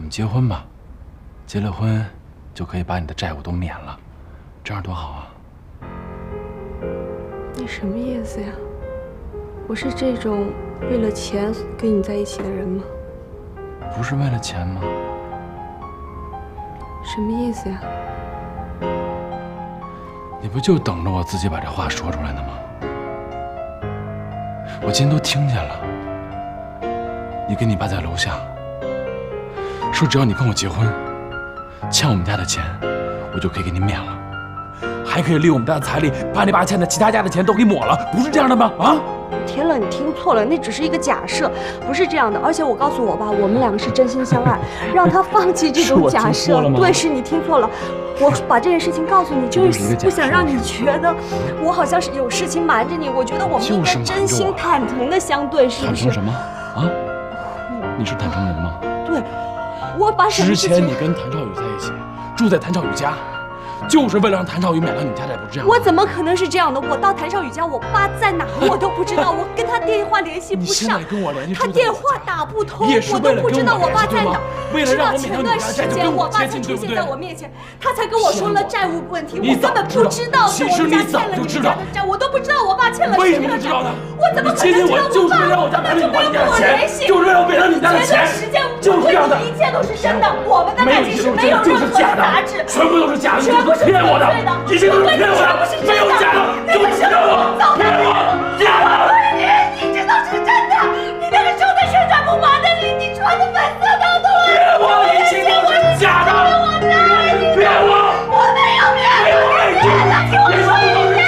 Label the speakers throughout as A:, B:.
A: 们结婚吧，结了婚就可以把你的债务都免了，这样多好啊！
B: 你什么意思呀？我是这种为了钱跟你在一起的人吗？
A: 不是为了钱吗？
B: 什么意思呀？
A: 你不就等着我自己把这话说出来呢吗？我今天都听见了，你跟你爸在楼下说，只要你跟我结婚，欠我们家的钱，我就可以给你免了，还可以利用我们家的财力，把你爸欠的其他家的钱都给抹了，不是这样的吗？啊！
B: 天乐，你听错了，那只是一个假设，不是这样的。而且我告诉我爸，我们两个是真心相爱，让他放弃这种假设。对，是你听错了。我把这件事情告诉你，就是不想让你觉得我好像是有事情瞒着你。我觉得我们应该真心坦诚的相对，是不是？
A: 坦诚什么？啊？你是坦诚人吗？
B: 对，我把
A: 之前你跟谭少宇在一起，住在谭少宇家。就是为了让谭少宇免了你家债，不是这样？
B: 我怎么可能是这样的？我到谭少宇家，我爸在哪我都不知道，我跟他电话联系不上。
A: 你现在跟我联系，
B: 他电话打不通，我都不知道我爸在哪。直到前段时间我爸才出现在我面前，他才跟我说了债务问题，我根本不知道是我们家欠了你们家的债，我都不知道我爸欠了谁的债。我怎么可能知道我爸根本就没有跟我联系？
A: 就是为了免了你家的钱。
B: 前段时间我对你一切都是真的，我们的感情是没有任何的杂质，
A: 全部都是假的，
B: 全部是
A: 骗我的，一切都是骗我的，没有假的，就是骗我，骗我，假的。
B: 你这都是真的，你那个时候在旋转木马那里，你穿的粉色套头，
A: 骗我，一切都是假的，
B: 我在爱你，
A: 骗我，
B: 我没有骗你，骗了，听我说一遍，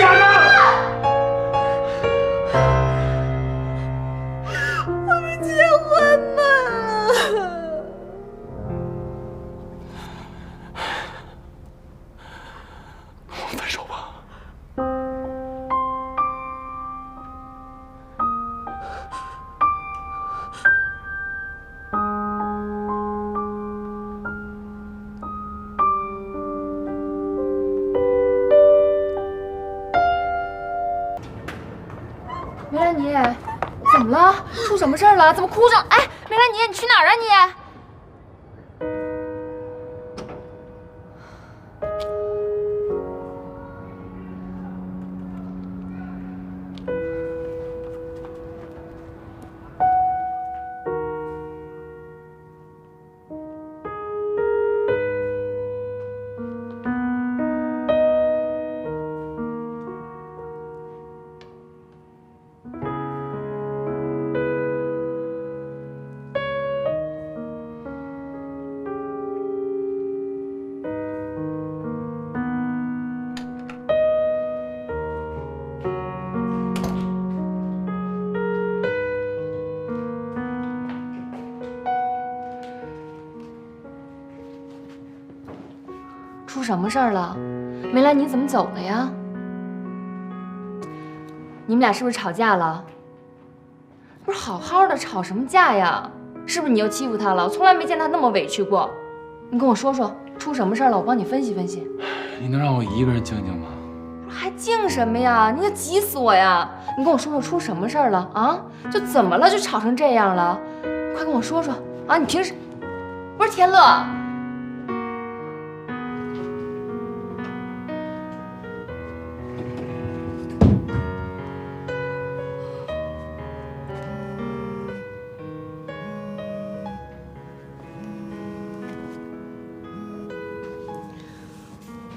B: 我们结婚吧。
A: 分手吧。
C: 梅兰妮，怎么了？出什么事儿了？怎么哭着？哎，梅兰妮，你去哪儿啊你？出什么事儿了？梅兰妮怎么走了呀？你们俩是不是吵架了？不是好好的，吵什么架呀？是不是你又欺负她了？我从来没见她那么委屈过。你跟我说说，出什么事儿了？我帮你分析分析。
A: 你能让我一个人静静吗？
C: 不是还静什么呀？你可急死我呀！你跟我说说出什么事儿了啊？就怎么了？就吵成这样了？快跟我说说啊！你平时不是田乐？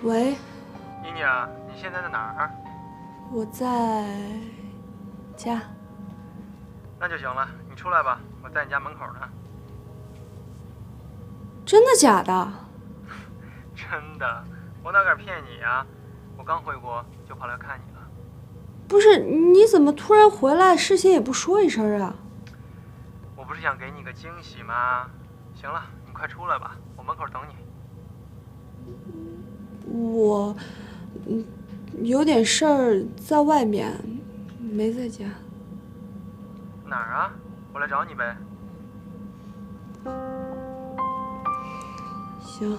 B: 喂，
D: 妮妮啊，你现在在哪儿？
B: 我在家。
D: 那就行了，你出来吧，我在你家门口呢。
B: 真的假的？
D: 真的，我哪敢骗你呀？我刚回国就跑来看你了。
B: 不是，你怎么突然回来，事先也不说一声啊？
D: 我不是想给你个惊喜吗？行了，你快出来吧，我门口等你。
B: 我，有点事儿在外面，没在家。
D: 哪儿啊？我来找你呗。
B: 行。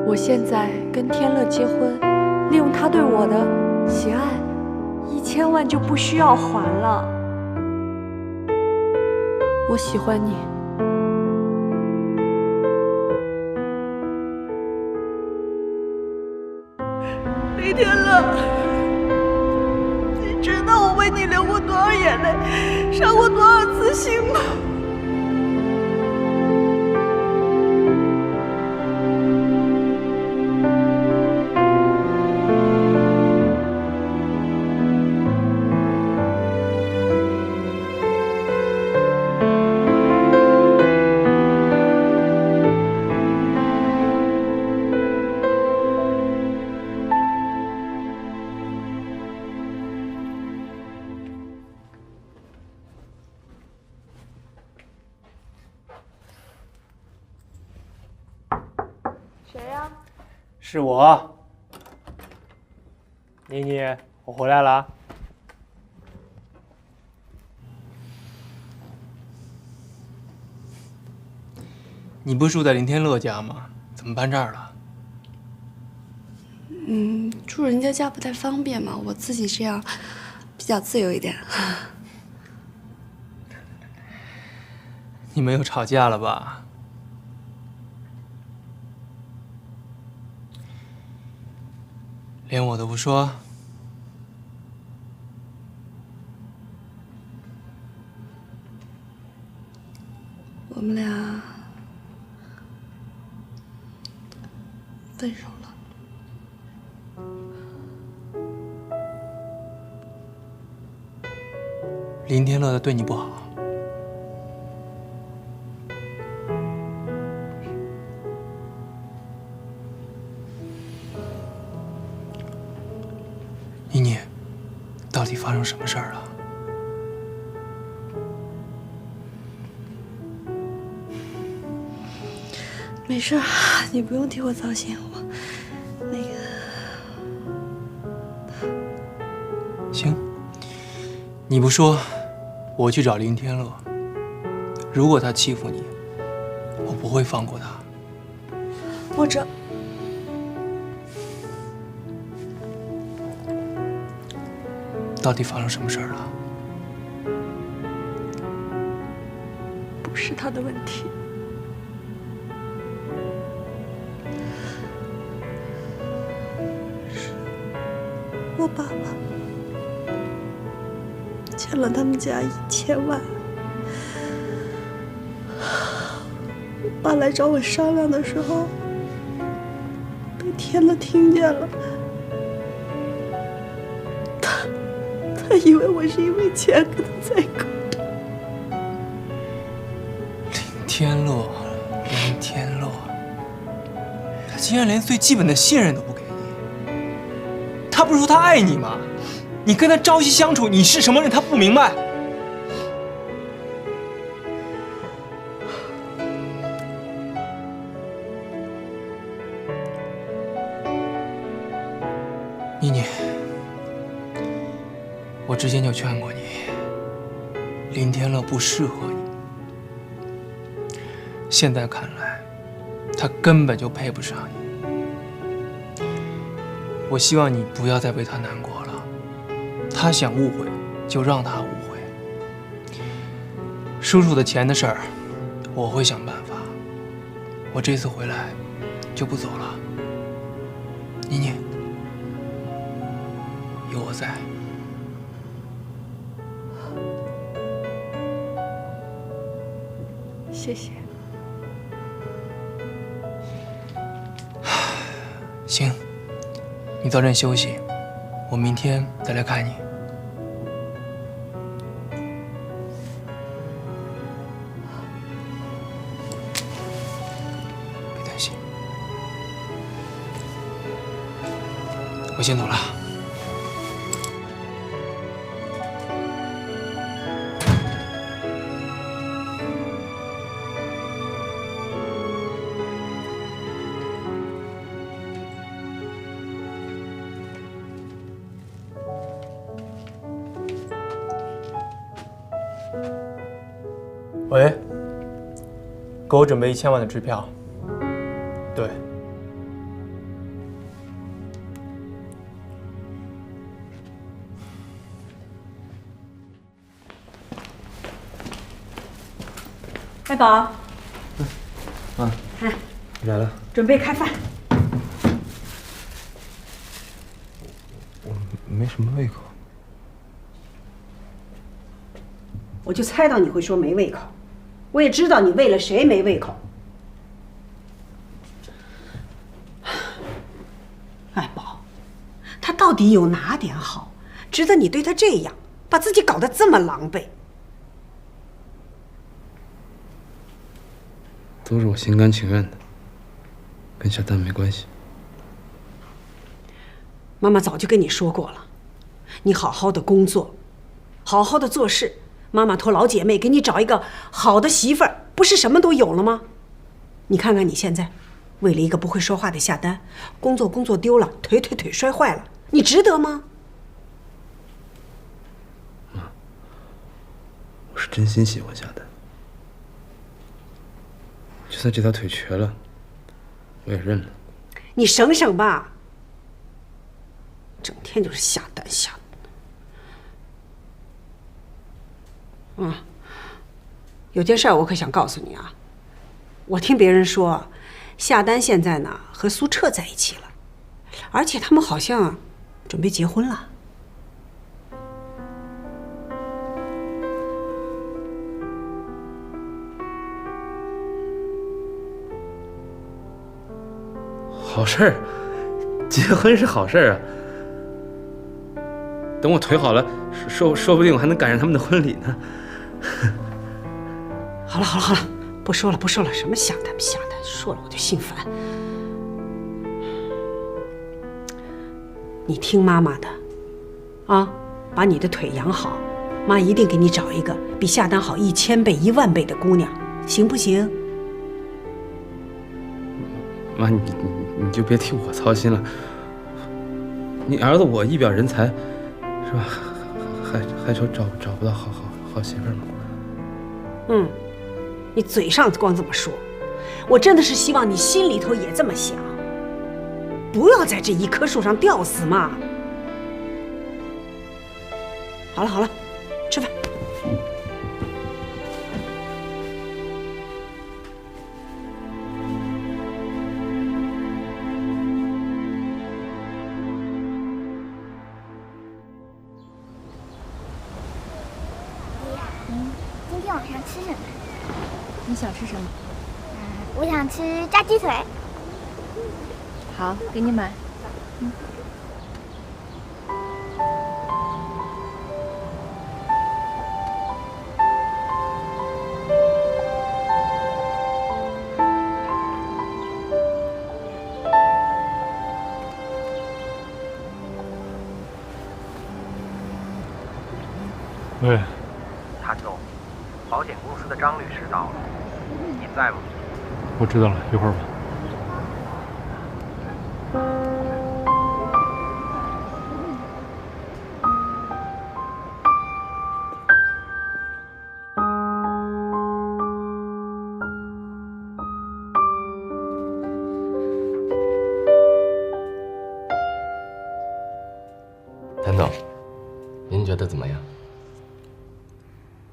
B: 我现在跟天乐结婚，利用他对我的喜爱，1000万就不需要还了。我喜欢你。李天乐，你知道我为你流过多少眼泪，伤过多少次心吗？谁呀？
D: 是我，妮妮，我回来了。
E: 你不是住在林天乐家吗？怎么搬这儿了？
F: 住人家家不太方便嘛，我自己这样比较自由一点。
E: 你们又吵架了吧？连我都不说？
F: 我们俩分手了。
E: 林天乐的对你不好。妮妮，到底发生什么事儿了？
F: 没事儿，你不用替我操心。
E: 行，你不说，我去找林天乐。如果他欺负你，我不会放过他。
F: 我这。
E: 到底发生什么事儿了？
F: 不是他的问题。是我爸爸欠了他们家1000万。我爸来找我商量的时候，被天乐听见了。他以为我是因为钱跟他在一块。
E: 林天乐，他竟然连最基本的信任都不给你。他不是说他爱你吗？你跟他朝夕相处，你是什么人他不明白。妮妮，我之前就劝过你，林天乐不适合你。现在看来，他根本就配不上你。我希望你不要再为他难过了。他想误会，就让他误会。叔叔的钱的事儿，我会想办法。我这次回来就不走了。妮妮，有我在。
F: 谢谢。
E: 行，你早点休息，我明天再来看你。别担心，我先走了。
D: 喂，给我准备1000万的支票。对，
F: 爱宝，
E: 妈，
F: 看
E: 来了。
F: 准备开饭。
E: 我没什么胃口。
F: 我就猜到你会说没胃口，我也知道你为了谁没胃口。爱宝，他到底有哪点好，值得你对他这样，把自己搞得这么狼狈？
E: 都是我心甘情愿的，跟夏丹没关系。
F: 妈妈早就跟你说过了，你好好的工作，好好的做事，妈妈托老姐妹给你找一个好的媳妇儿，不是什么都有了吗？你看看你现在，为了一个不会说话的夏丹，工作丢了，腿摔坏了，你值得吗？
E: 妈，我是真心喜欢夏丹。就算这条腿瘸了，我也认了。
F: 你省省吧，整天就是下单。有件事我可想告诉你啊，我听别人说，夏丹现在呢和苏澈在一起了，而且他们好像准备结婚了。
E: 好事儿，结婚是好事儿啊。等我腿好了，说不定我还能赶上他们的婚礼呢。
F: 好了，不说了，什么下单，说了我就心烦。你听妈妈的，啊，把你的腿养好，妈一定给你找一个比夏丹好1000倍、10000倍的姑娘，行不行？
E: 妈，你就别替我操心了。你儿子我一表人才，是吧？还愁找不到好媳妇吗？
F: 你嘴上光这么说，我真的是希望你心里头也这么想，不要在这一棵树上吊死嘛。好了，吃饭。
G: 今天晚上吃什么？
C: 你想吃什么？
G: 我想吃炸鸡腿。
C: 好，给你买。
A: 喂，
D: 谭总，保险公司的张律师到了，您在吗？
A: 我知道了，一会儿吧。
H: 谭总，您觉得怎么样？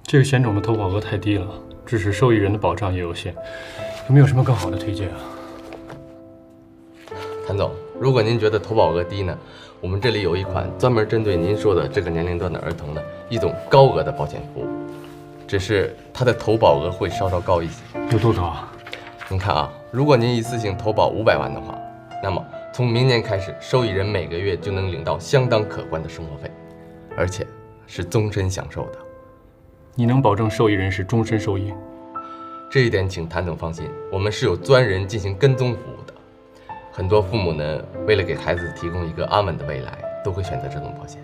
I: 这个险种的投保额太低了，致使受益人的保障也有限，有没有什么更好的推荐啊？
H: 谭总，如果您觉得投保额低呢，我们这里有一款专门针对您说的这个年龄段的儿童的一种高额的保险服务，只是它的投保额会稍稍高一些。
I: 有多高啊？
H: 您看啊，如果您一次性投保500万的话，那么从明年开始，受益人每个月就能领到相当可观的生活费，而且是终身享受的。
I: 你能保证受益人是终身受益？
H: 这一点请谭总放心，我们是有专人进行跟踪服务的。很多父母呢，为了给孩子提供一个安稳的未来，都会选择这种保险。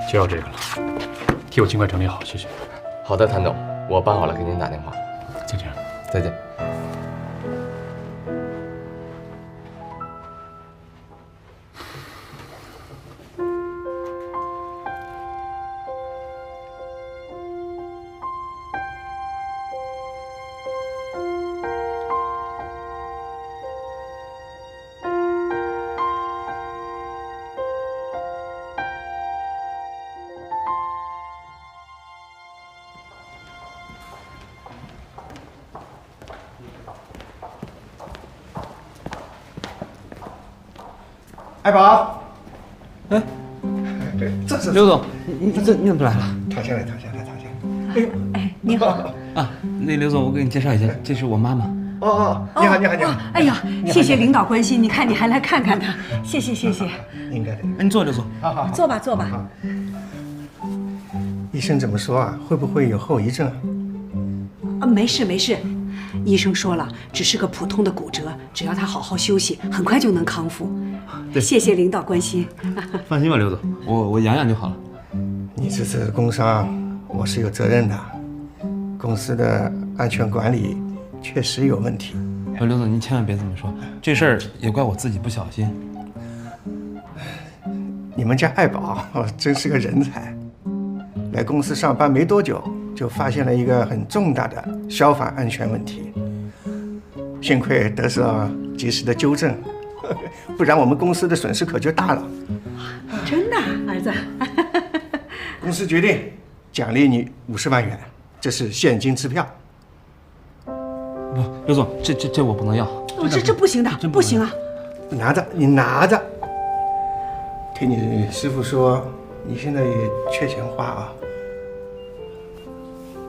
I: 就要这个了，替我尽快整理好，谢谢。
H: 好的，谭总，我办好了给您打电话。
I: 再见。
H: 再见。
J: 爱宝，
E: 哎，
J: 这
E: 刘总，你怎么来了？
J: 躺下来。哎呦，
F: 哎，你好
E: 啊，那刘总，我给你介绍一下，这是我妈妈。
J: 你好。
F: 哎呀，谢谢领导关心，你看你还来看看他，谢谢。
J: 应该的。
E: 你坐，刘总。
J: 好，
F: 坐吧。
J: 医生怎么说啊？会不会有后遗症？
F: 没事，医生说了，只是个普通的骨折，只要他好好休息，很快就能康复。谢谢领导关心。
E: 放心吧，刘总，我养养就好了。
J: 你这次工伤，我是有责任的。公司的安全管理确实有问题。
E: 刘总，您千万别这么说，这事儿也怪我自己不小心。
J: 你们家爱宝真是个人才，来公司上班没多久，就发现了一个很重大的消防安全问题，幸亏得到及时的纠正，不然我们公司的损失可就大了。
F: 真的，儿子。
J: 公司决定奖励你50万元，这是现金支票。
E: 不，刘总，这我不能要。
F: 这不行的，不行啊！
J: 你拿着。听你师傅说，你现在也缺钱花啊。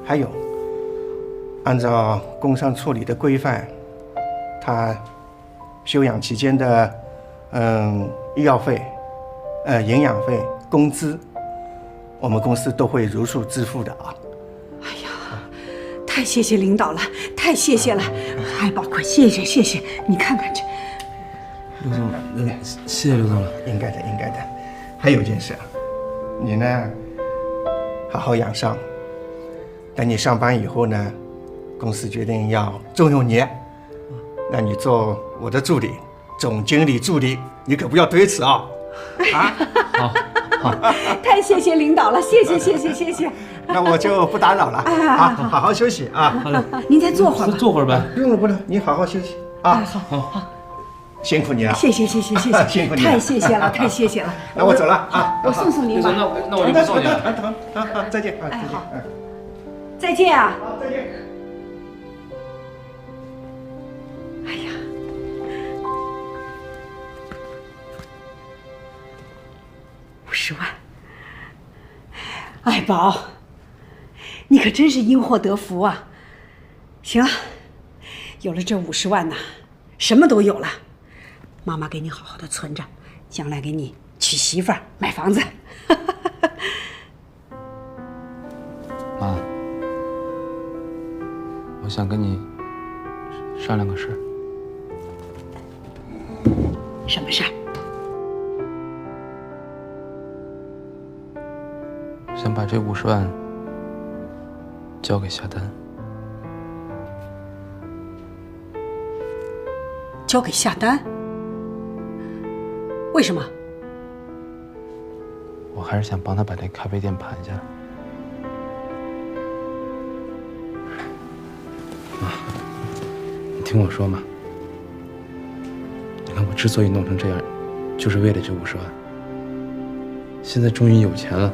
J: 还有，按照工伤处理的规范，他休养期间的医药费、营养费、工资，我们公司都会如数支付的啊。
F: 哎呀，太谢谢领导了，太谢谢了，爱宝，快谢谢，你看看这。
E: 刘总，谢谢刘总了。
J: 应该的。还有一件事，你呢，好好养伤。等你上班以后呢，公司决定要重用你，让你做我的助理，总经理助理，你可不要推辞啊！
E: 好，
F: 太谢谢领导了，谢谢。
J: 那我就不打扰了，好好休息啊。
E: 好嘞，
F: 您再坐会儿吧。
E: 坐会儿呗。
J: 不用，你好好休息啊。
F: 好。
J: 辛苦你了，
F: 谢谢，
J: 辛苦你
F: 了，太谢谢了。
J: 那我走了啊，
F: 我送您吧。
E: 那我就不送你了。
J: 好，再见。
F: 哎，好，再见啊。
J: 好，再见。
F: 哎呀，50万，爱宝，你可真是因祸得福啊！行了，有了这50万呐，什么都有了。妈妈给你好好的存着，将来给你娶媳妇儿、买房子。
E: 妈，我想跟你商量个事。
F: 什么事儿？
E: 想把这50万交给夏丹。
F: 交给夏丹？为什么？
E: 我还是想帮他把那咖啡店盘下来。妈，你听我说嘛。你看我之所以弄成这样，就是为了这50万。现在终于有钱了，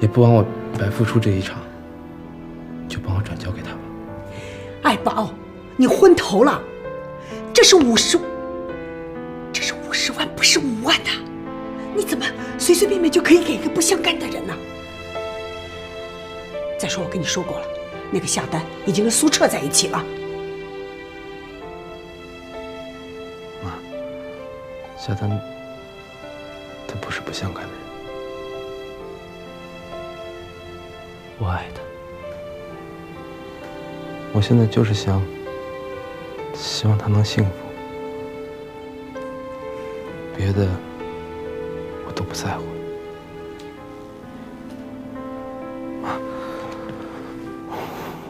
E: 也不枉我白付出这一场，就帮我转交给他吧。
F: 爱宝，你昏头了？这是50万，不是5万的，你怎么随随便便就可以给一个不相干的人呢？再说我跟你说过了，那个夏丹已经跟苏澈在一起了。
E: 妈，夏丹他不是不相干的人，我爱他。我现在就是希望他能幸福。别的我都不在乎。妈，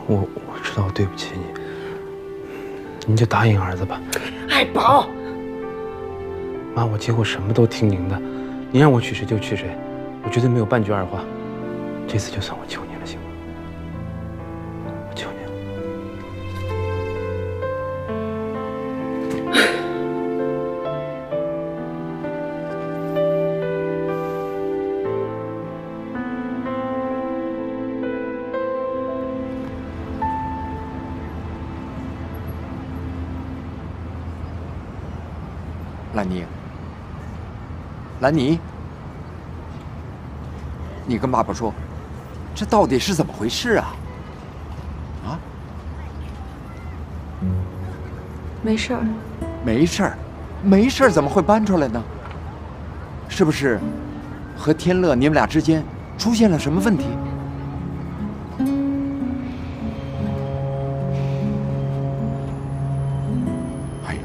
E: 我知道我对不起你，你就答应儿子吧。
F: 爱宝，
E: 妈，我今后什么都听您的，你让我娶谁就娶谁，我绝对没有半句二话。这次就算我求你了，行吗？我求你了。
K: 兰妮，兰妮，你跟爸爸说，这到底是怎么回事啊？啊？
B: 没事儿。
K: 没事儿，没事儿，怎么会搬出来呢？是不是和天乐你们俩之间出现了什么问题？哎呀，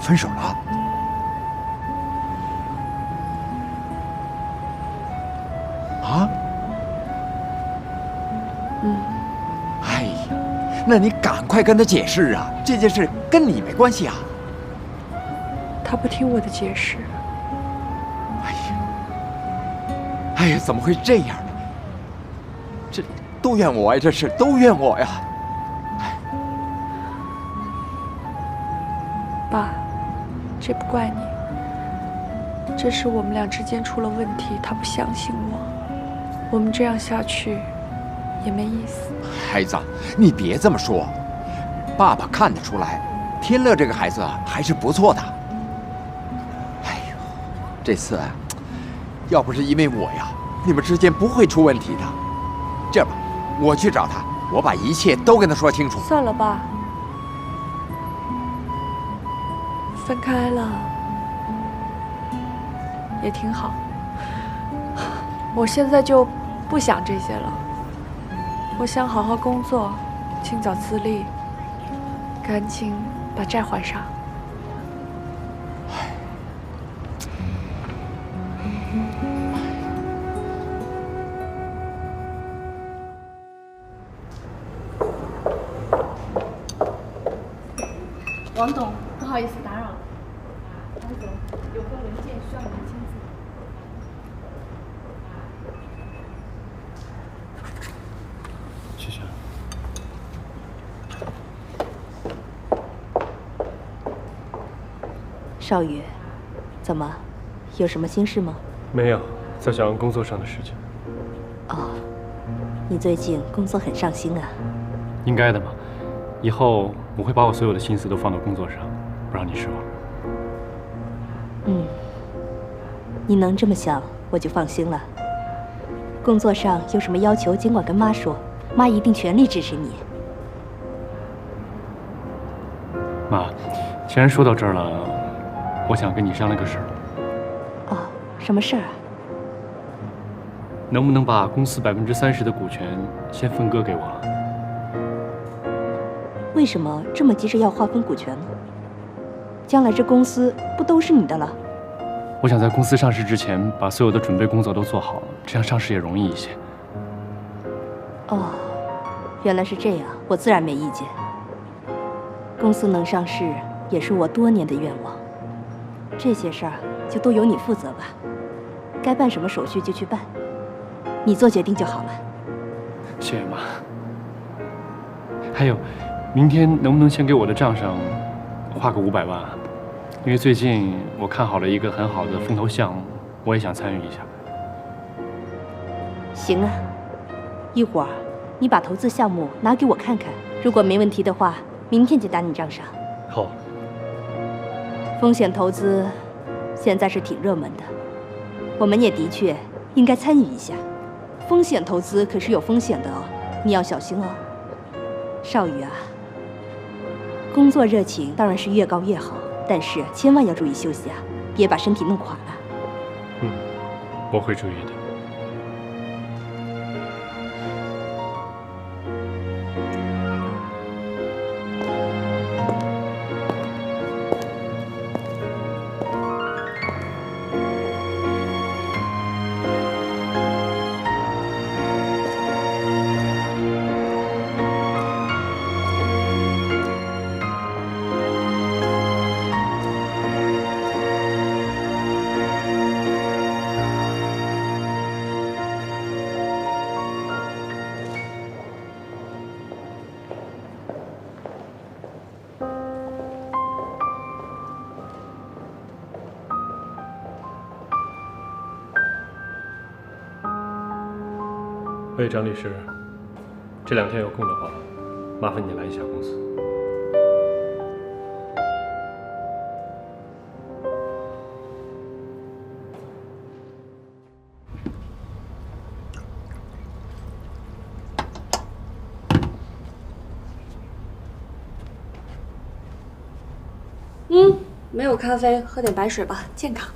K: 分手了？啊？哎呀，那你赶快跟他解释啊！这件事跟你没关系啊！
B: 他不听我的解释。
K: 哎呀，怎么会这样呢？这都怨我呀！这事都怨我呀！
B: 爸，这不怪你，这是我们俩之间出了问题，他不相信我，我们这样下去也没意思。
K: 孩子，你别这么说，爸爸看得出来，天乐这个孩子还是不错的。哎呦，这次啊，要不是因为我呀，你们之间不会出问题的。这样吧，我去找他，我把一切都跟他说清楚。
B: 算了吧，分开了也挺好。我现在就不想这些了，我想好好工作，尽早自立，赶紧把债还上。
L: 王董，不好意思打扰了。王总，有份文件需要您签字。
I: 谢谢。
M: 少宇，怎么，有什么心事吗？
I: 没有，在想工作上的事情。
M: 哦，你最近工作很上心啊。
I: 应该的嘛，以后我会把我所有的心思都放到工作上，不让你失望。
M: 你能这么想，我就放心了。工作上有什么要求，尽管跟妈说，妈一定全力支持你。
I: 妈，既然说到这儿了，我想跟你商量个事儿。
M: 哦，什么事儿啊？
I: 能不能把公司30%的股权先分割给我？
M: 为什么这么急着要划分股权呢？将来这公司不都是你的了？
I: 我想在公司上市之前把所有的准备工作都做好，这样上市也容易一些。
M: 哦，原来是这样，我自然没意见。公司能上市也是我多年的愿望，这些事儿就都由你负责吧，该办什么手续就去办，你做决定就好了。
I: 谢谢妈。还有，明天能不能先给我的账上花个500万啊？因为最近我看好了一个很好的风投项目，我也想参与一下。
M: 行啊，一会儿你把投资项目拿给我看看，如果没问题的话，明天就打你账上。
I: 好。
M: 风险投资现在是挺热门的，我们也的确应该参与一下。风险投资可是有风险的哦，你要小心哦。少宇啊，工作热情当然是越高越好，但是千万要注意休息啊，别把身体弄垮了。
I: 我会注意的。喂，张律师，这2天有空的话，麻烦你来一下公司。
B: 没有咖啡，喝点白水吧，健康。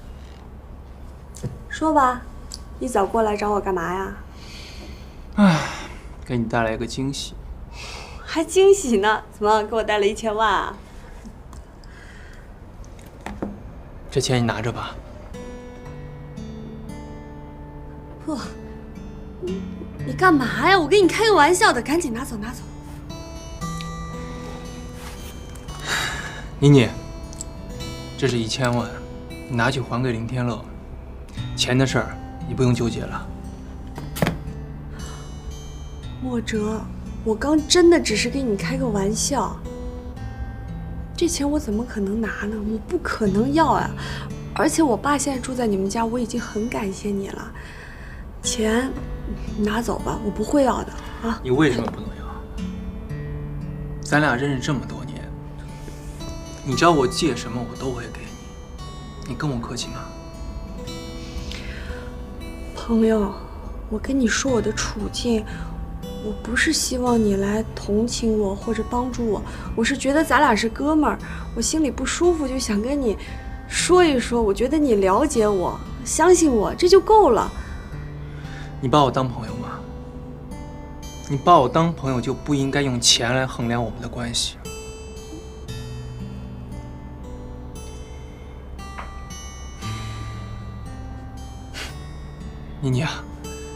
B: 说吧，一早过来找我干嘛呀？
N: 给你带来一个惊喜。
B: 还惊喜呢？怎么给我带了1000万啊？
N: 这钱你拿着吧。
B: 不，你干嘛呀？我跟你开个玩笑的，赶紧拿走拿走。
N: 妮妮，这是1000万，你拿去还给林天乐。钱的事儿你不用纠结了。
B: 莫哲，我刚真的只是跟你开个玩笑。这钱我怎么可能拿呢？我不可能要啊！而且我爸现在住在你们家，我已经很感谢你了。钱拿走吧，我不会要的啊。
N: 你为什么不能要？咱俩认识这么多年，你知道我借什么我都会给你，你跟我客气吗？
B: 朋友，我跟你说我的处境，我不是希望你来同情我或者帮助我，我是觉得咱俩是哥们儿，我心里不舒服，就想跟你说一说。我觉得你了解我，相信我，这就够了。
N: 你把我当朋友吗？你把我当朋友就不应该用钱来衡量我们的关系。妮妮啊，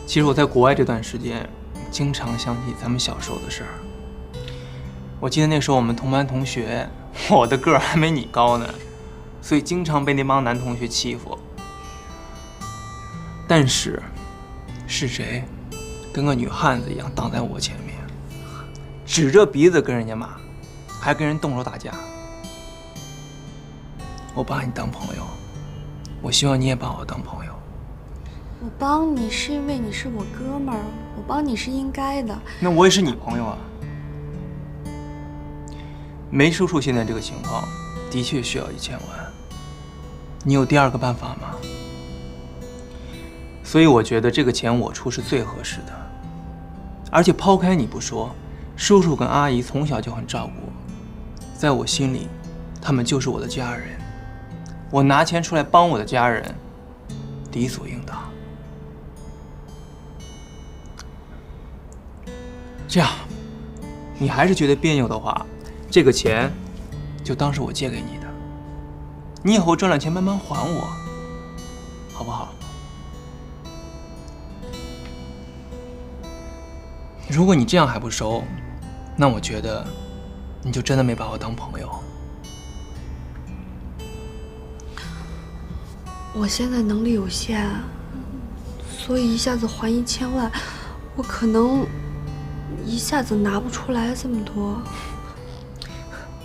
N: 其实我在国外这段时间，经常想起咱们小时候的事儿。我记得那时候我们同班同学，我的个儿还没你高呢，所以经常被那帮男同学欺负。但是，是谁跟个女汉子一样挡在我前面，指着鼻子跟人家骂，还跟人动手打架？我把你当朋友，我希望你也把我当朋友。
B: 我帮你是因为你是我哥们儿，我帮你是应该的。
N: 那我也是你朋友啊。梅叔叔现在这个情况，的确需要1000万。你有第二个办法吗？所以我觉得这个钱我出是最合适的。而且抛开你不说，叔叔跟阿姨从小就很照顾我，在我心里，他们就是我的家人。我拿钱出来帮我的家人，理所应当。这样，你还是觉得别扭的话，这个钱就当是我借给你的，你以后赚了钱慢慢还我，好不好？如果你这样还不收，那我觉得你就真的没把我当朋友。
B: 我现在能力有限，所以一下子还1000万，我可能一下子拿不出来这么多。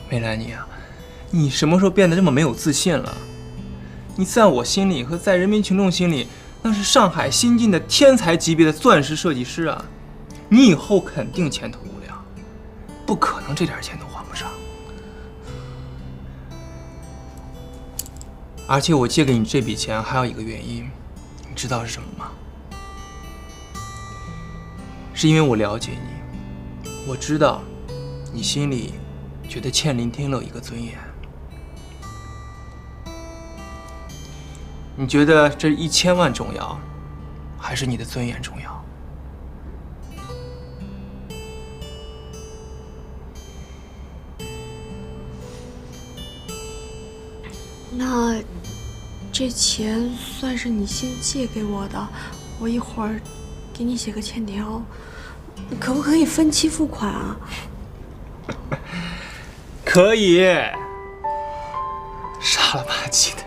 N: 梅兰妮啊，你什么时候变得这么没有自信了？你在我心里和在人民群众心里，那是上海新晋的天才级别的钻石设计师啊！你以后肯定前途无量，不可能这点钱都还不上。而且我借给你这笔钱还有一个原因，你知道是什么吗？是因为我了解你，我知道你心里觉得欠林天乐一个尊严。你觉得这1000万重要，还是你的尊严重要？
B: 那这钱算是你先借给我的，我一会儿给你写个欠条，可不可以分期付款啊？
N: 可以。傻了吧唧的。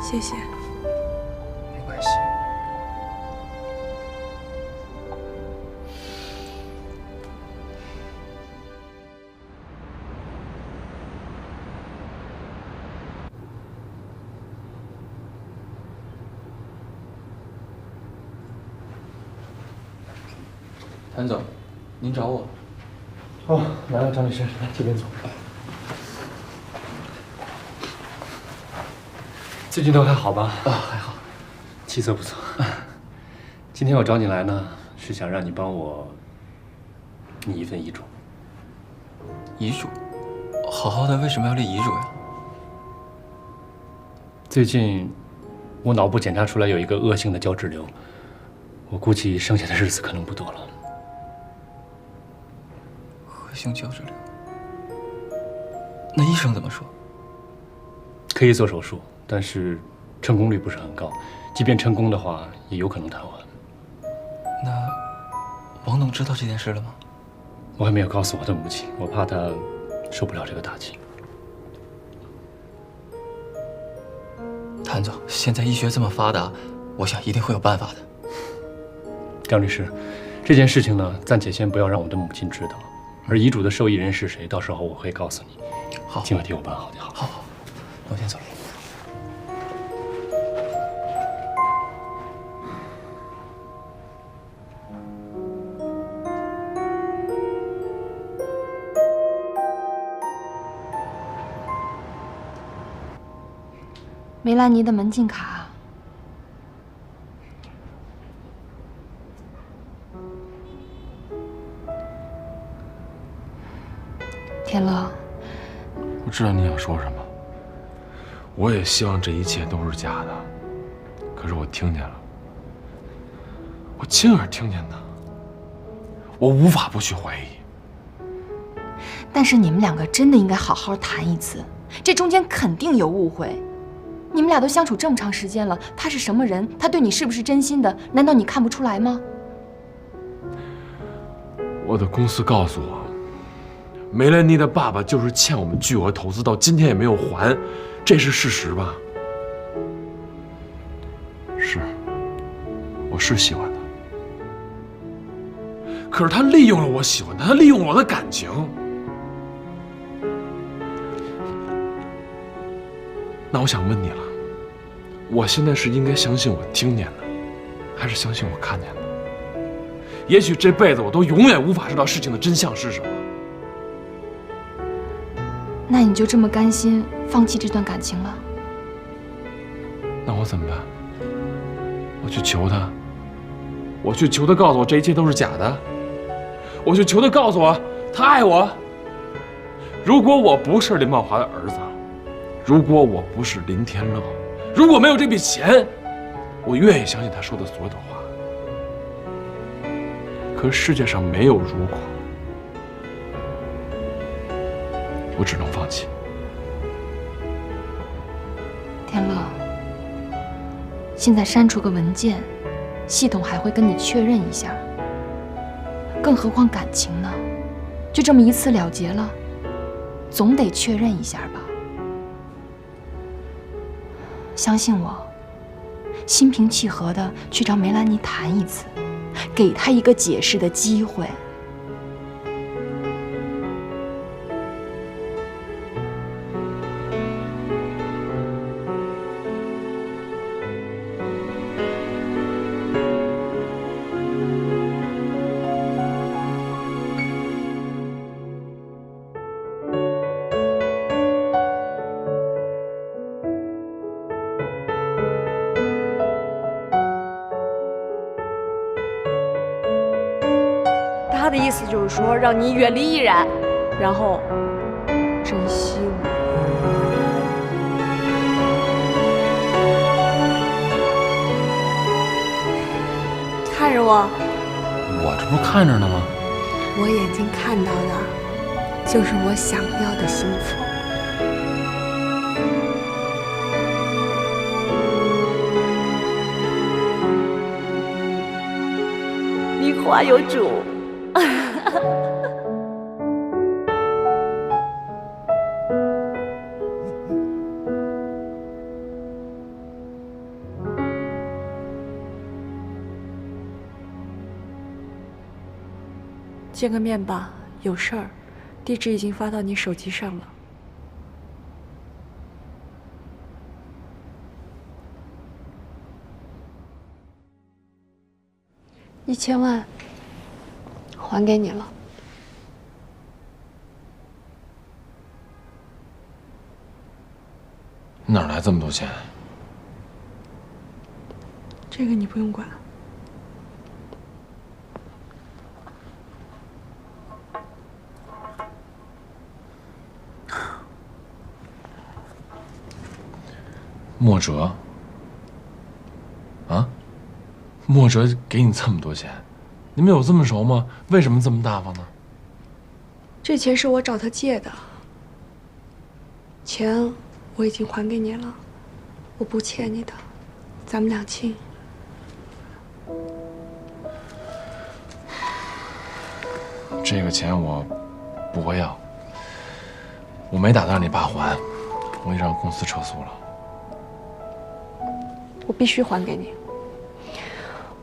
B: 谢谢。
N: 没关系。谭总，您找我？哦，来了，张律师，来这边坐。
I: 最近都还好吧？
N: 啊，还好，
I: 气色不错。今天我找你来呢，是想让你帮我你一份遗嘱。
N: 遗嘱？好好的为什么要立遗嘱呀？
I: 最近我脑部检查出来有一个恶性的胶质瘤，我估计剩下的日子可能不多了。
N: 恶性胶质瘤？那医生怎么说？
I: 可以做手术，但是成功率不是很高。即便成功的话，也有可能瘫痪。
N: 那王董知道这件事了吗？
I: 我还没有告诉我的母亲，我怕她受不了这个打击。
N: 谭总，现在医学这么发达，我想一定会有办法的。
I: 张律师，这件事情呢，暂且先不要让我的母亲知道，而遗嘱的受益人是谁，到时候我会告诉你。
N: 好，
I: 尽快替我办好就好。
N: 好，我先走了。
C: 梅兰妮的门禁卡。天乐，
A: 我知道你想说什么，我也希望这一切都是假的，可是我听见了，我亲耳听见的，我无法不去怀疑。
C: 但是你们两个真的应该好好谈一次，这中间肯定有误会。你们俩都相处这么长时间了，他是什么人？他对你是不是真心的？难道你看不出来吗？
A: 我的公司告诉我，梅兰妮的爸爸就是欠我们巨额投资，到今天也没有还，这是事实吧？是，我是喜欢他，可是他利用了我喜欢他，他利用我的感情。那我想问你了，我现在是应该相信我听见的，还是相信我看见的？也许这辈子我都永远无法知道事情的真相是什么。
C: 那你就这么甘心放弃这段感情了？
A: 那我怎么办？我去求他，我去求他告诉我这一切都是假的，我去求他告诉我他爱我。如果我不是林茂华的儿子，如果我不是林天乐，如果没有这笔钱，我愿意相信他说的所有的话。可世界上没有如果，我只能放弃。
C: 天乐，现在删除个文件，系统还会跟你确认一下，更何况感情呢？就这么一次了结了，总得确认一下吧。相信我，心平气和的去找梅兰妮谈一次，给她一个解释的机会。
B: 他的意思就是说，让你远离易然，然后珍惜我。看着我，
A: 我这不看着呢吗？
B: 我眼睛看到的，就是我想要的幸福。梨花有主。见个面吧，有事儿，地址已经发到你手机上了。1000万还给你了。
A: 哪来这么多钱？
B: 这个你不用管。
A: 莫哲。啊？莫哲给你这么多钱，你们有这么熟吗？为什么这么大方呢？
B: 这钱是我找他借的，钱我已经还给你了，我不欠你的，咱们两清。
A: 这个钱我不会要，我没打算让你爸还，我已让公司撤诉了。
B: 我必须还给你，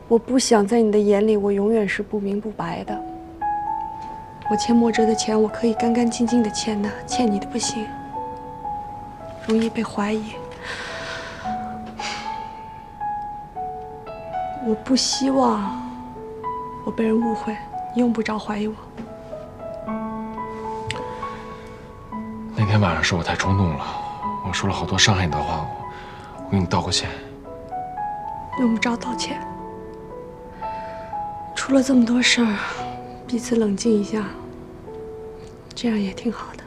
B: 我不想在你的眼里我永远是不明不白的。我欠莫哲的钱，我可以干干净净的欠的，欠你的不行，容易被怀疑。我不希望我被人误会，你用不着怀疑我。
A: 那天晚上是我太冲动了，我说了好多伤害你的话，我给你道个歉。
B: 用不着道歉。出了这么多事儿，彼此冷静一下，这样也挺好的。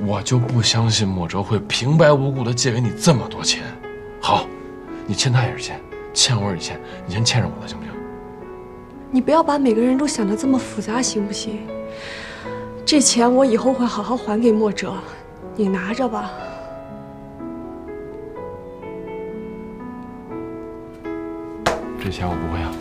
A: 我就不相信莫哲会平白无故的借给你这么多钱。好，你欠他也是欠，欠我也是欠，你先欠着我的行不行？
B: 你不要把每个人都想得这么复杂，行不行？这钱我以后会好好还给莫哲，你拿着吧。
A: 这钱我不会要。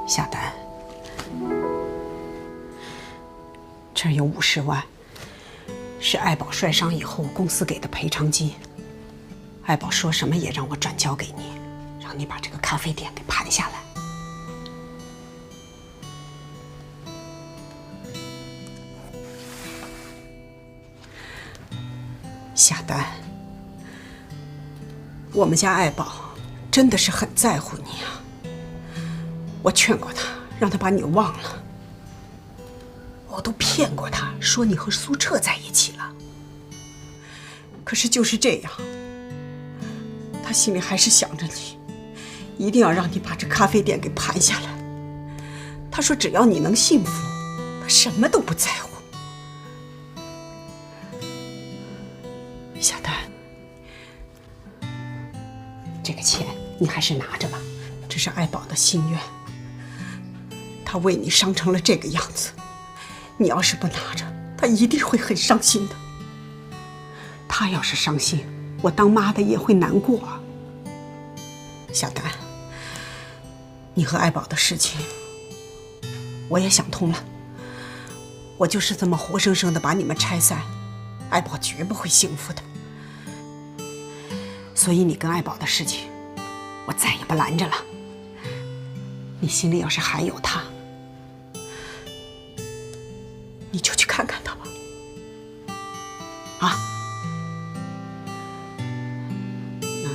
F: 夏丹，这儿有50万，是爱宝摔伤以后公司给的赔偿金。爱宝说什么也让我转交给你，让你把这个咖啡店给盘下来。夏丹，我们家爱宝真的是很在乎你啊。我劝过他，让他把你忘了。我都骗过他，说你和苏澈在一起了。可是就是这样，他心里还是想着你，一定要让你把这咖啡店给盘下来。他说只要你能幸福，他什么都不在乎。小丹，这个钱你还是拿着吧，这是爱宝的心愿。他为你伤成了这个样子，你要是不拿着，他一定会很伤心的。他要是伤心，我当妈的也会难过啊。小丹，你和爱宝的事情，我也想通了。我就是这么活生生的把你们拆散，爱宝绝不会幸福的。所以你跟爱宝的事情，我再也不拦着了。你心里要是还有他，你就去看看他吧，啊？那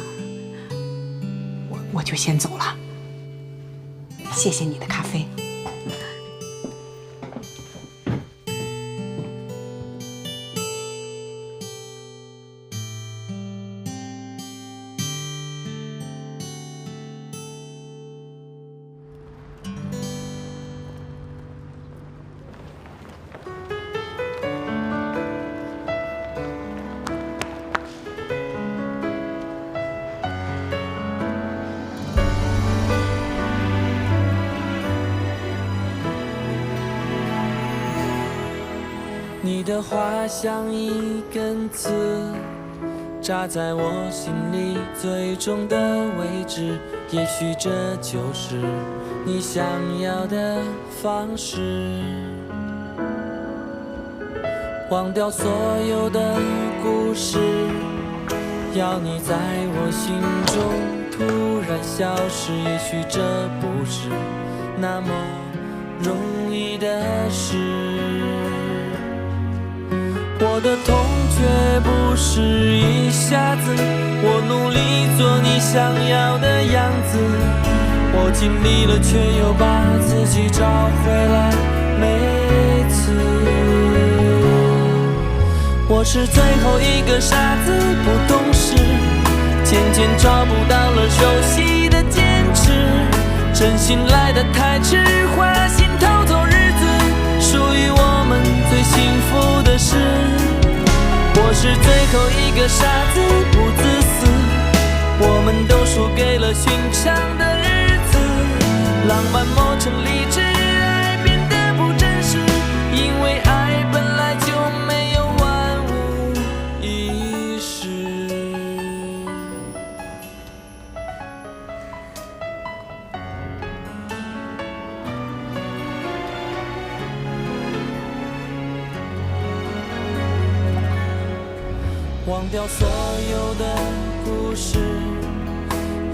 F: 我就先走了，谢谢你的咖啡。
O: 你的话像一根刺，扎在我心里最重的位置。也许这就是你想要的方式，忘掉所有的故事，要你在我心中突然消失。也许这不是那么容易的事，我的痛却不是一下子，我努力做你想要的样子，我尽力了却又把自己找回来，每次我是最后一个傻子，不懂事，渐渐找不到了熟悉的坚持，真心来得太迟，花心偷走日子，属于我们最幸福的事。我是最后一个傻子，不自私，我们都输给了寻常的日子，浪漫磨成理智，爱变得不真实，因为爱本来就没有万无一失。忘掉所有的故事，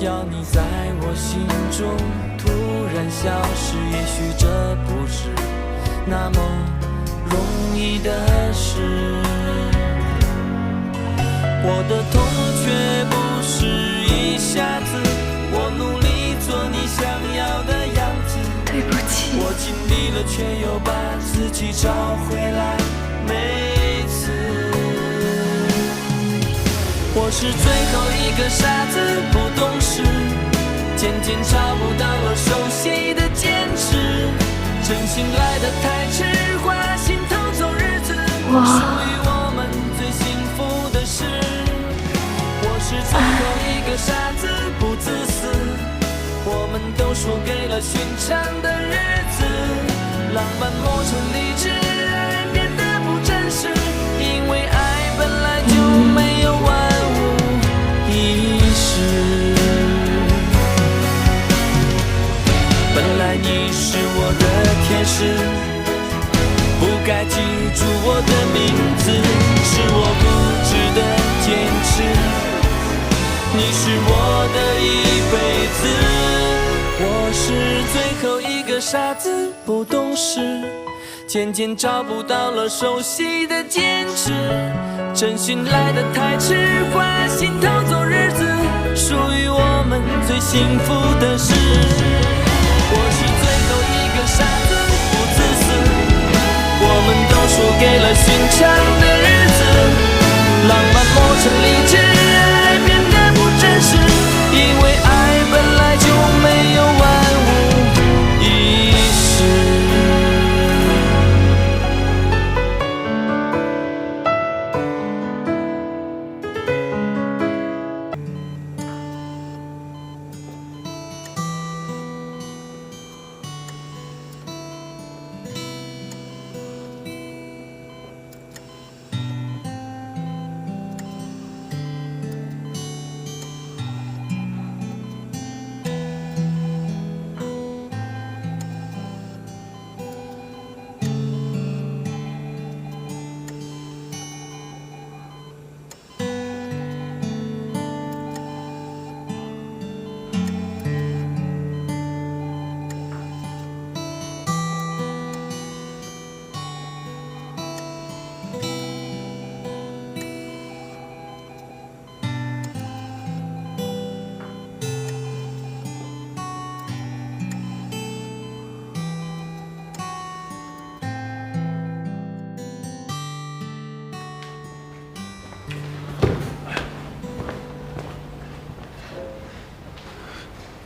O: 要你在我心中突然消失，也许这不是那么容易的事。我的痛却不是一下子，我努力做你想要的样子。
C: 对不起，
O: 我尽力了，却又把自己找回来，每次。我是最后一个傻子，不懂事，渐渐找不到了熟悉的坚持，真心来得太迟，花心偷走日子，属于我们最幸福的事。我是最后一个傻子，不自私，我们都输给了寻常的日子，浪漫磨成理智，爱变得不真实，因为爱本来就没有万一世。本来你是我的天使，不该记住我的名字，是我固执的坚持，你是我的一辈子。我是最后一个傻子，不懂事，渐渐找不到了熟悉的坚持，真心来得太迟，花心偷走日子，属于我们最幸福的事。我是最后一个傻子，不自私，我们都输给了寻常的日子，浪漫磨成理智，爱变得不真实，因为爱本来就没有万无一失。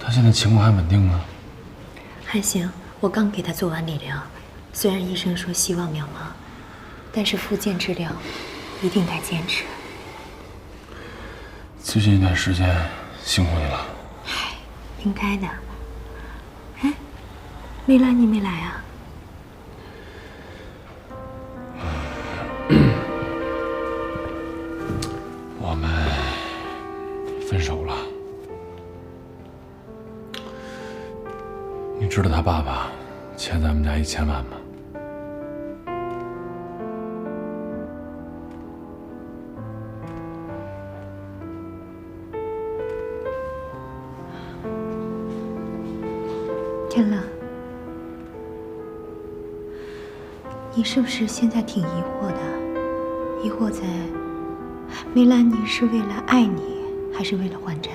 A: 他现在情况还稳定吗？
P: 还行，我刚给他做完理疗，虽然医生说希望渺茫，但是复健治疗一定该坚持。
A: 最近一段时间辛苦你了。
P: 唉，应该的。哎，梅兰你没来啊？
A: 我们分手了。你知道他爸爸欠咱们家1000万吗？
P: 天乐，你是不是现在挺疑惑的？疑惑在梅兰妮是为了爱你，还是为了还债？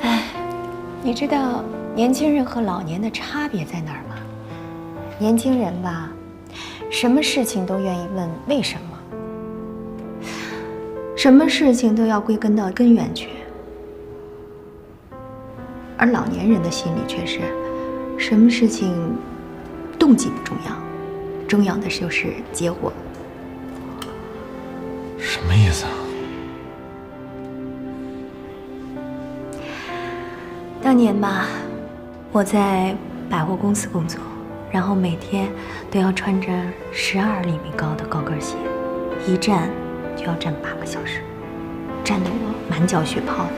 P: 哎，你知道年轻人和老年的差别在哪儿吗？年轻人吧，什么事情都愿意问为什么，什么事情都要归根到根源去。而老年人的心里却是，什么事情动机不重要，重要的就是结果。
A: 什么意思啊？
P: 当年吧，我在百货公司工作，然后每天都要穿着12厘米高的高跟鞋，一站就要站8个小时，站得我满脚血泡的。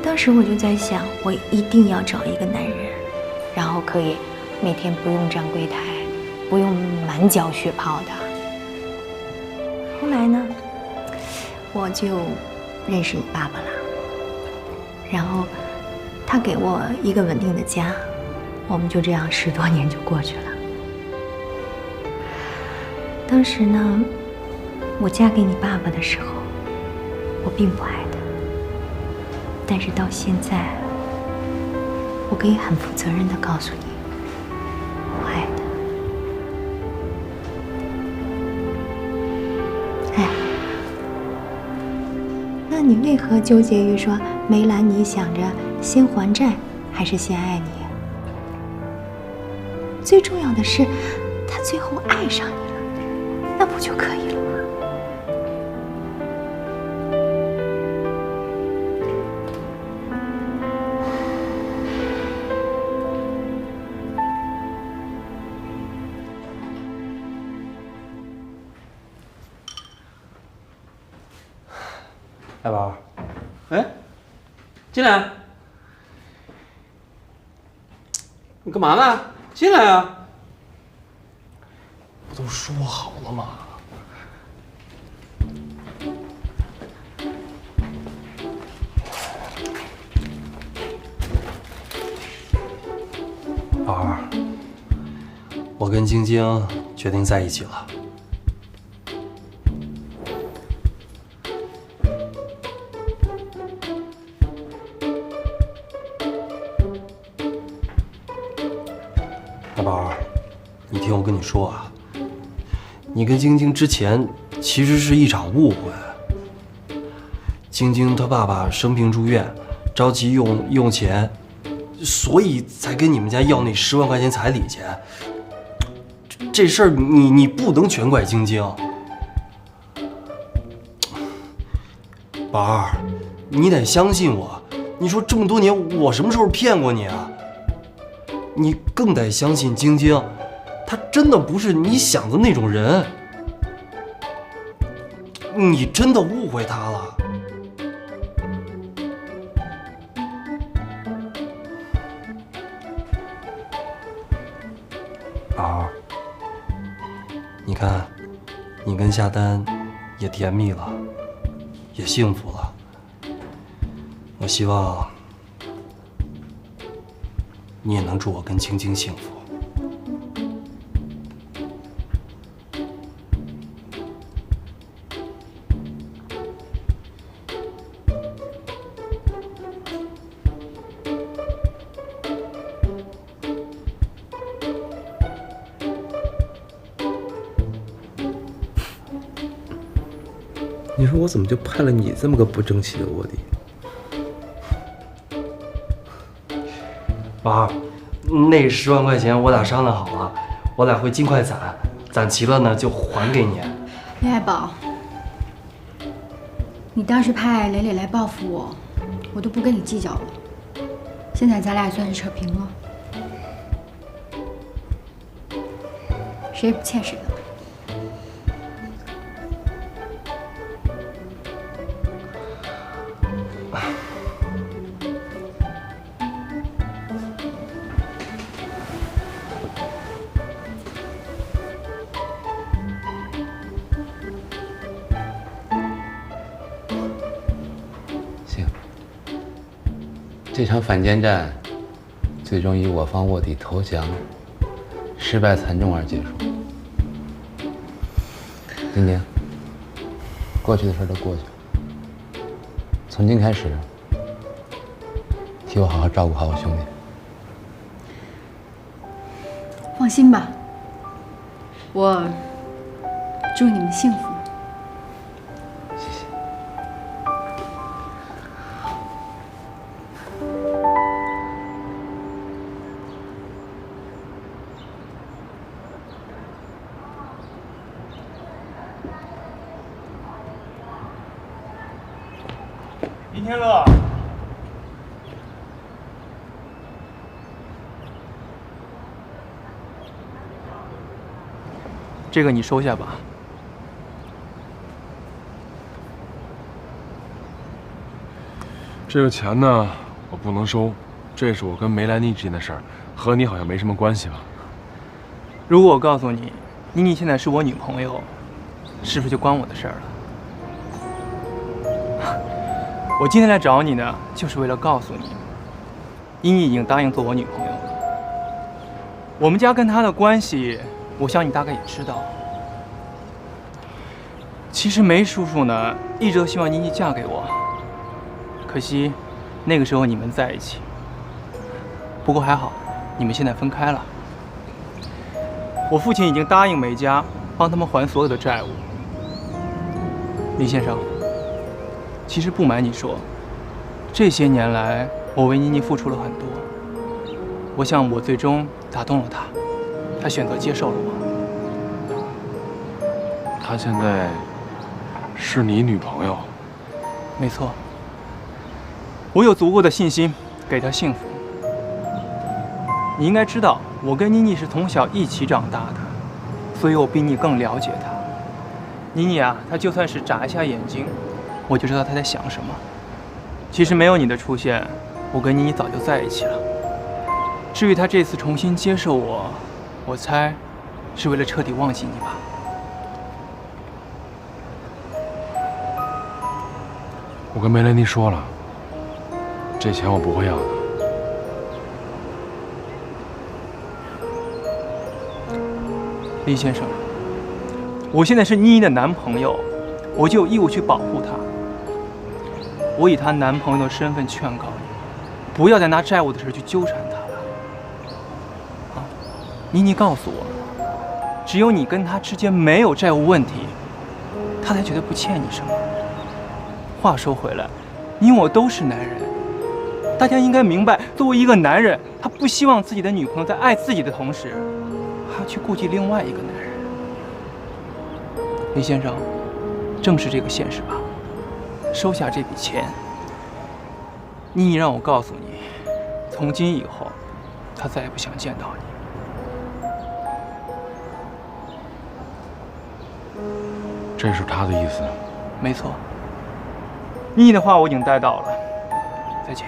P: 当时我就在想，我一定要找一个男人，然后可以每天不用站柜台，不用满脚血泡的。后来呢，我就认识你爸爸了，然后他给我一个稳定的家，我们就这样10多年就过去了。当时呢，我嫁给你爸爸的时候，我并不爱他，但是到现在，我可以很负责任地告诉你，我爱他。哎，那你为何纠结于说梅兰妮想着先还债还是先爱你？最重要的是，他最后爱上你了，那不就可以了吗？
E: 爱宝，哎，进来。你干嘛呢？进来啊！
A: 不都说好了吗？
Q: 宝儿，我跟晶晶决定在一起了。大宝儿，你听我跟你说啊，你跟晶晶之前其实是一场误会。晶晶她爸爸生病住院，着急用钱，所以才跟你们家要那10万块钱彩礼钱。这事儿你不能全怪晶晶。宝儿，你得相信我。你说这么多年，我什么时候骗过你啊？你更得相信晶晶，她真的不是你想的那种人。你真的误会她了。宝儿，你看，你跟夏丹也甜蜜了，也幸福了。我希望你也能祝我跟晶晶幸福。
E: 你说我怎么就派了你这么个不争气的卧底？
Q: 宝儿，那10万块钱我俩商量好了，我俩会尽快攒，攒齐了呢就还给你。
L: 林爱宝，你当时派磊磊来报复我，我都不跟你计较了。现在咱俩也算是扯平了，谁也不欠谁的。
R: 这场反间战最终以我方卧底投降、失败惨重而结束。晶晶，过去的事都过去了，从今开始，替我好好照顾好我兄弟。
L: 放心吧，我祝你们幸福。
R: 谢谢。
N: 李天乐，这个你收下吧。
A: 这个钱呢，我不能收，这是我跟梅兰妮之间的事儿，和你好像没什么关系吧？
N: 如果我告诉你，妮妮现在是我女朋友，是不是就关我的事儿了？我今天来找你呢，就是为了告诉你，妮妮已经答应做我女朋友了。我们家跟她的关系，我想你大概也知道。其实梅叔叔呢，一直都希望妮妮嫁给我，可惜那个时候你们在一起。不过还好，你们现在分开了。我父亲已经答应梅家帮他们还所有的债务。李先生，其实不瞒你说，这些年来我为妮妮付出了很多。我想我最终打动了她，她选择接受了我。
A: 她现在是你女朋友？
N: 没错，我有足够的信心给她幸福。你应该知道，我跟妮妮是从小一起长大的，所以我比你更了解她。妮妮啊，她就算是眨一下眼睛，我就知道她在想什么。其实没有你的出现，我跟妮妮早就在一起了。至于她这次重新接受我，我猜是为了彻底忘记你吧。
A: 我跟梅兰妮说了，这钱我不会要的。
N: 李先生，我现在是妮妮的男朋友，我就有义务去保护她。我以她男朋友的身份劝告你，不要再拿债务的事去纠缠她了。啊，妮妮告诉我，只有你跟她之间没有债务问题，她才觉得不欠你什么。话说回来，你我都是男人，大家应该明白，作为一个男人，他不希望自己的女朋友在爱自己的同时，还要去顾及另外一个男人。李先生，正是这个现实吧。收下这笔钱。妮妮让我告诉你，从今以后，她再也不想见到你。
A: 这是他的意思？
N: 没错。妮妮的话我已经带到了，再见。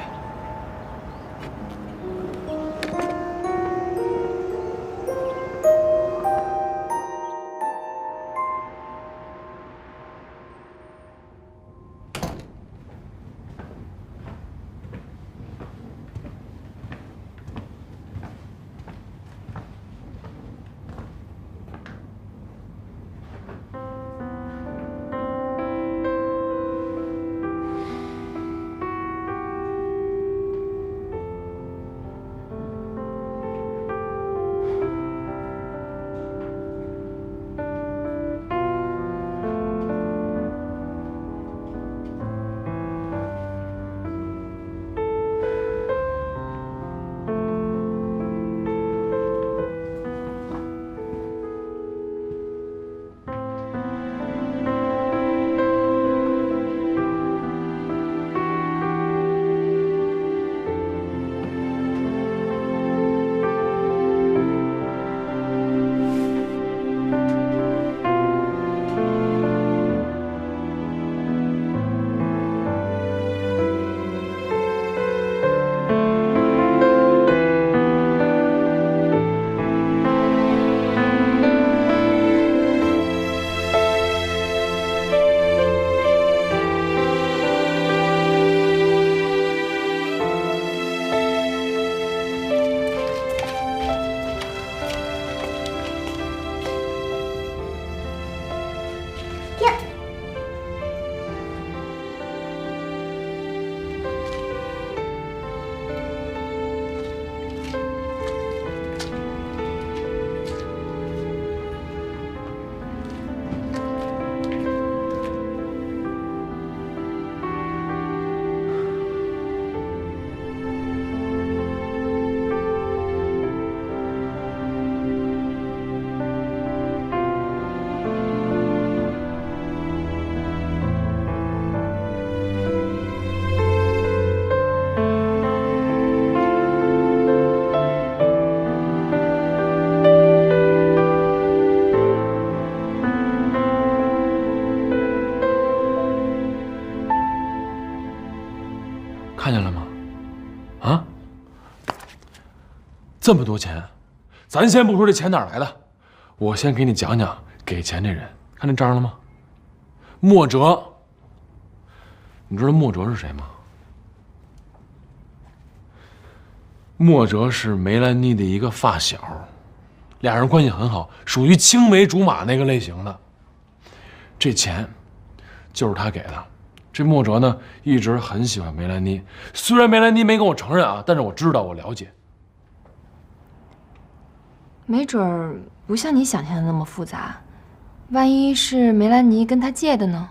A: 这么多钱，咱先不说这钱哪儿来的，我先给你讲讲给钱这人。看这章了吗？莫哲。你知道莫哲是谁吗？莫哲是梅兰妮的一个发小，俩人关系很好，属于青梅竹马那个类型的。这钱就是他给的。这莫哲呢，一直很喜欢梅兰妮，虽然梅兰妮没跟我承认啊，但是我知道，我了解。
C: 没准儿不像你想象的那么复杂，万一是梅兰妮跟他借的呢？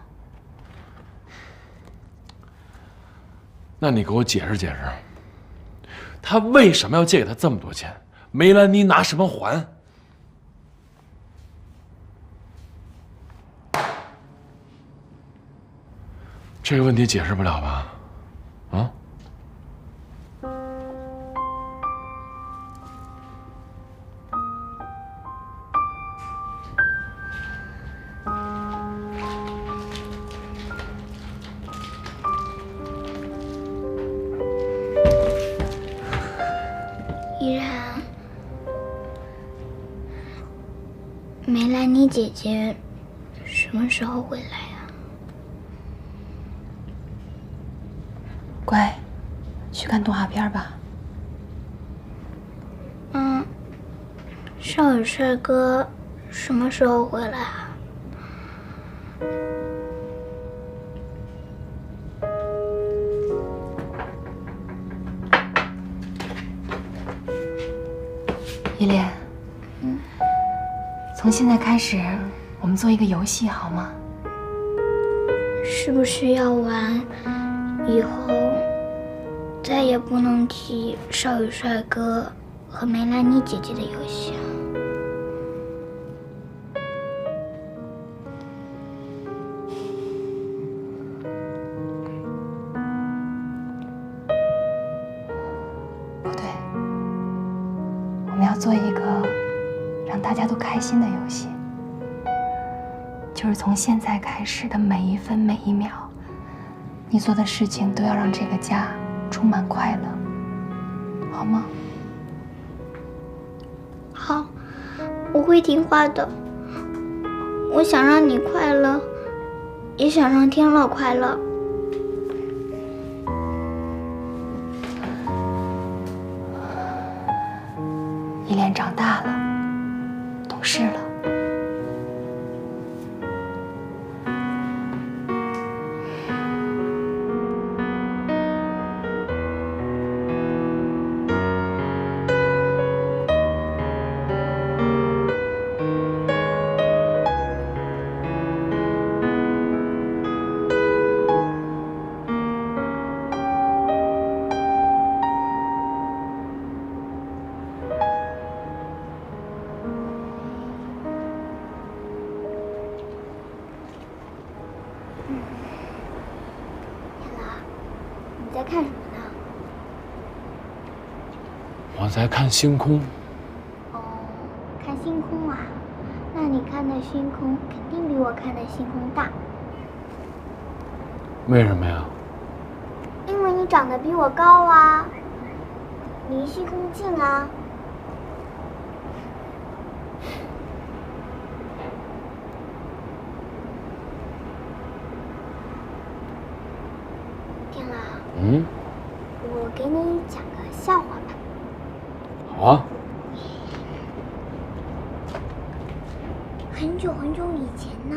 A: 那你给我解释解释，他为什么要借给他这么多钱？梅兰妮拿什么还？这个问题解释不了吧？啊？
G: 依然，梅兰妮姐姐什么时候回来呀？
C: 乖，去看动画片吧。
G: 少宇帅哥什么时候回来啊？
C: 依莲，从现在开始，我们做一个游戏好吗？
G: 是不是要玩以后再也不能提少宇帅哥和梅兰妮姐姐的游戏啊？
C: 不对，我们要做一个让大家都开心的游戏，就是从现在开始的每一分每一秒，你做的事情都要让这个家充满快乐，好吗？
G: 好，我会听话的。我想让你快乐，也想让天乐快乐。
C: 依莲长大了，懂事了。
G: 你在看什么呢？
A: 我在看星空。
G: 看星空啊？那你看的星空肯定比我看的星空大。
A: 为什么呀？
G: 因为你长得比我高啊，离星空近啊。天乐，我给你讲个笑话吧。
A: 好啊。
G: 很久很久以前呢，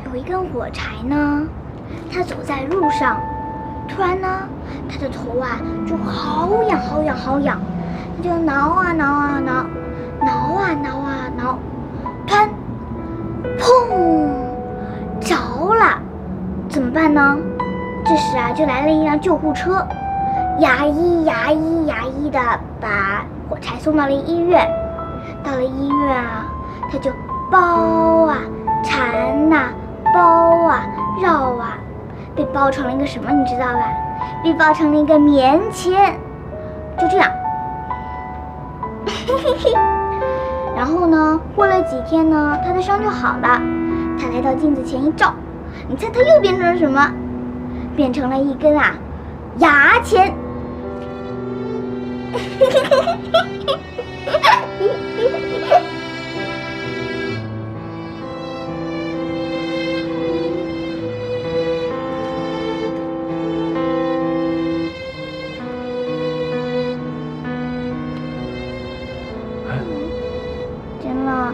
G: 有一根火柴呢，它走在路上，突然呢，它的头啊就好痒好痒好痒，就挠啊挠啊挠，挠啊挠啊挠，突然，砰，着了，怎么办呢？这时啊，就来了一辆救护车，牙医的把火柴送到了医院。到了医院啊，他就包啊缠呐，包啊绕啊，被包成了一个什么你知道吧？被包成了一个棉签，就这样。然后呢，过了几天呢，他的伤就好了。他来到镜子前一照，你猜他又变成了什么？变成了一根啊牙签。金乐，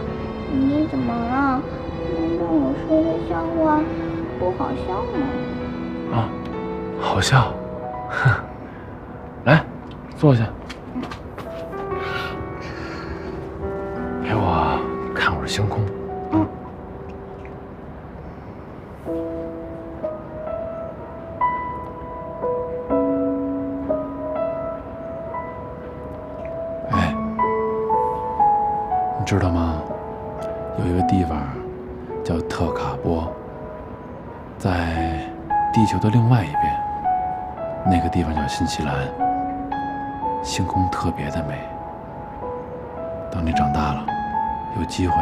G: 你怎么了？难道我说的笑话不好笑吗？
A: 啊，好笑。哼，来，坐下，陪我看会儿星空。哎，你知道吗？有一个地方叫特卡波，在地球的另外一边。那个地方叫新西兰，星空特别的美。等你长大了，有机会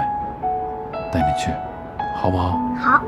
A: 带你去，好不好？
G: 好。